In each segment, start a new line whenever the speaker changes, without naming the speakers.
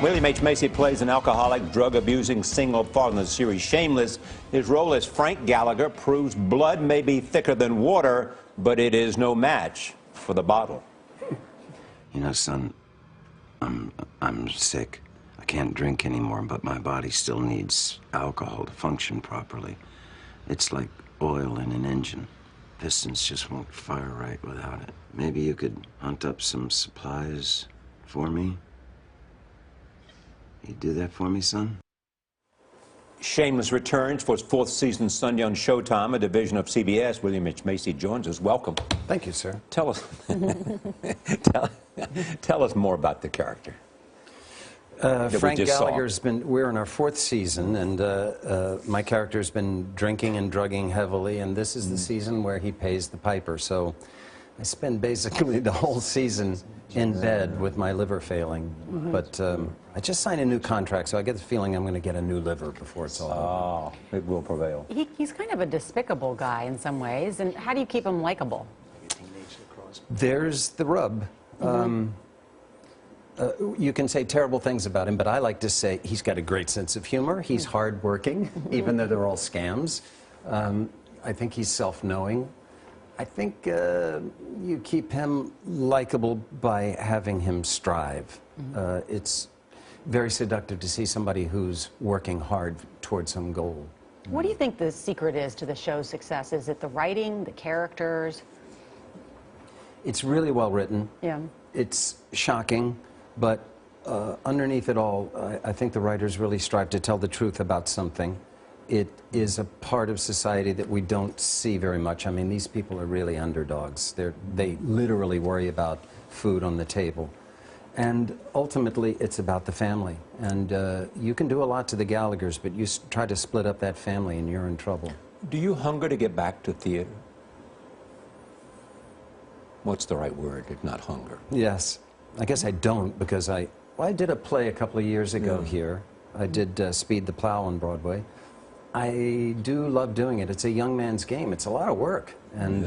William H. Macy plays an alcoholic, drug-abusing single father in the series Shameless. His role as Frank Gallagher proves blood may be thicker than water, but it is no match for the bottle.
You know, son, I'm sick. I can't drink anymore, but my body still needs alcohol to function properly. It's like oil in an engine. Pistons just won't fire right without it. Maybe you could hunt up some supplies for me? You do that for me, son?
Shameless returns for its fourth season Sunday on Showtime, a division of CBS. William H. Macy joins us. Welcome.
Thank you, sir.
Tell us, tell us more about the character.
Frank Gallagher's been, we're in our fourth season, and my character's been drinking and drugging heavily, and this is the season where he pays the piper. So I spend basically the whole season in bed with my liver failing. But I just signed a new contract, so I get the feeling I'm going to get a new liver before it's all over.
It will prevail.
He's kind of a despicable guy in some ways, and how do you keep him likable?
There's the rub. You can say terrible things about him, but I like to say he's got a great sense of humor. He's hardworking, even though they're all scams. I think he's self-knowing. I think you keep him likable by having him strive. It's very seductive to see somebody who's working hard towards some goal.
What do you think the secret is to the show's success? Is it the writing, the characters?
It's really well written.
Yeah.
It's shocking, but underneath it all, I think the writers really strive to tell the truth about something. It is a part of society that we don't see very much. I mean, these people are really underdogs. They literally worry about food on the table. And ultimately, it's about the family. And you can do a lot to the Gallaghers, but you try to split up that family and you're in trouble.
Do you hunger to get back to theater? What's the right word, if not hunger?
Yes. I guess I don't, because I did a play a couple of years ago here. I did Speed the Plow on Broadway. I do love doing it. It's a young man's game. It's a lot of work. And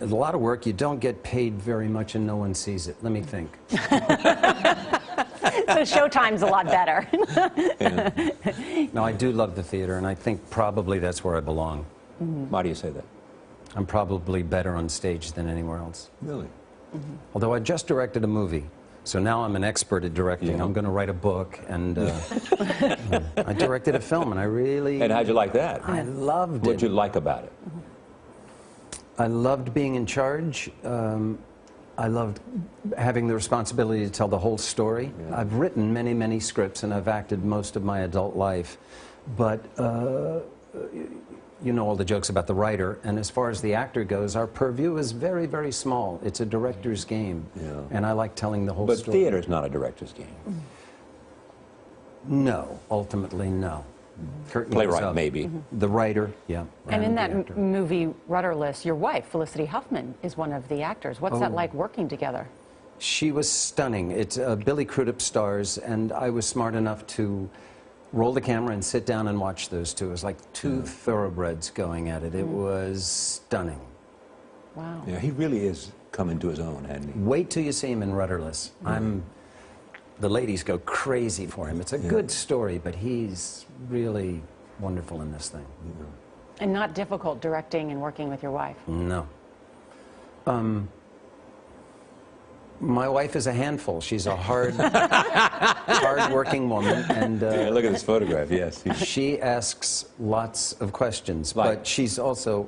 a lot of work. You don't get paid very much and no one sees it. Let me think.
So Showtime's a lot better.
No, I do love the theater, and I think probably that's where I belong.
Why do you say that?
I'm probably better on stage than anywhere else.
Really?
Although I just directed a movie, so now I'm an expert at directing. I'm going to write a book, and I directed a film, and I really...
And how'd you like that?
I loved it.
What'd you like about it?
I loved being in charge. I loved having the responsibility to tell the whole story. I've written many, many scripts, and I've acted most of my adult life, but you know all the jokes about the writer, and as far as the actor goes, our purview is very, very small. It's a director's game, and I like telling the whole story.
But theater's not a director's game.
No, ultimately, no.
Playwright, maybe.
The writer, yeah.
And in that movie, Rudderless, your wife, Felicity Huffman, is one of the actors. What's that like working together?
She was stunning. It's Billy Crudup stars, and I was smart enough to roll the camera and sit down and watch those two. It was like two thoroughbreds going at it. It was stunning.
Wow.
Yeah, he really is coming to his own, hasn't he?
Wait till you see him in Rudderless. The ladies go crazy for him. It's a good story, but he's really wonderful in this thing.
And not difficult directing and working with your wife?
No. My wife is a handful. She's a hard-working woman, and
look at this photograph. Yes,
she asks lots of questions. But she's also,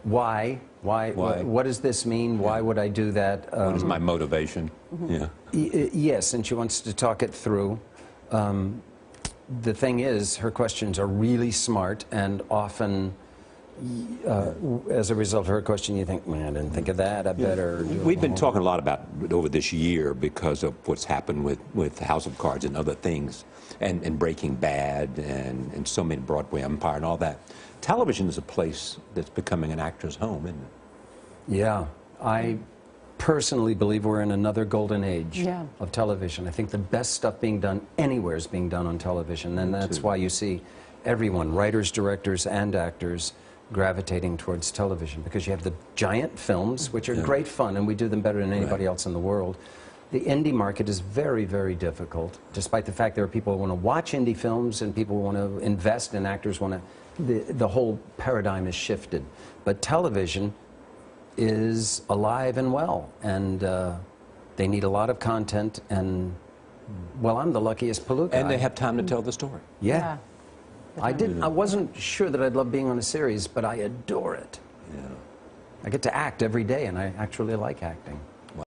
why? What does this mean? Why would I do that?
What is my motivation?
Yes, and she wants to talk it through. The thing is, her questions are really smart, and often, as a result of her question, you think, man, I didn't think of that. I better do it.
We've been talking a lot about it over this year because of what's happened with House of Cards and other things, and Breaking Bad, and so many Broadway Empire and all that. Television is a place that's becoming an actor's home, isn't it?
Yeah. I personally believe we're in another golden age of television. I think the best stuff being done anywhere is being done on television, and that's why you see everyone, writers, directors, and actors, gravitating towards television, because you have the giant films, which are great fun, and we do them better than anybody else in the world. The indie market is very, very difficult, despite the fact there are people who want to watch indie films and people who want to invest and actors want to... The whole paradigm is shifted. But television is alive and well, and they need a lot of content, and, well, I'm the luckiest palooka.
And they have time to tell the story.
Yeah. I wasn't sure that I'd love being on a series, but I adore it.
Yeah.
I get to act every day, and I actually like acting.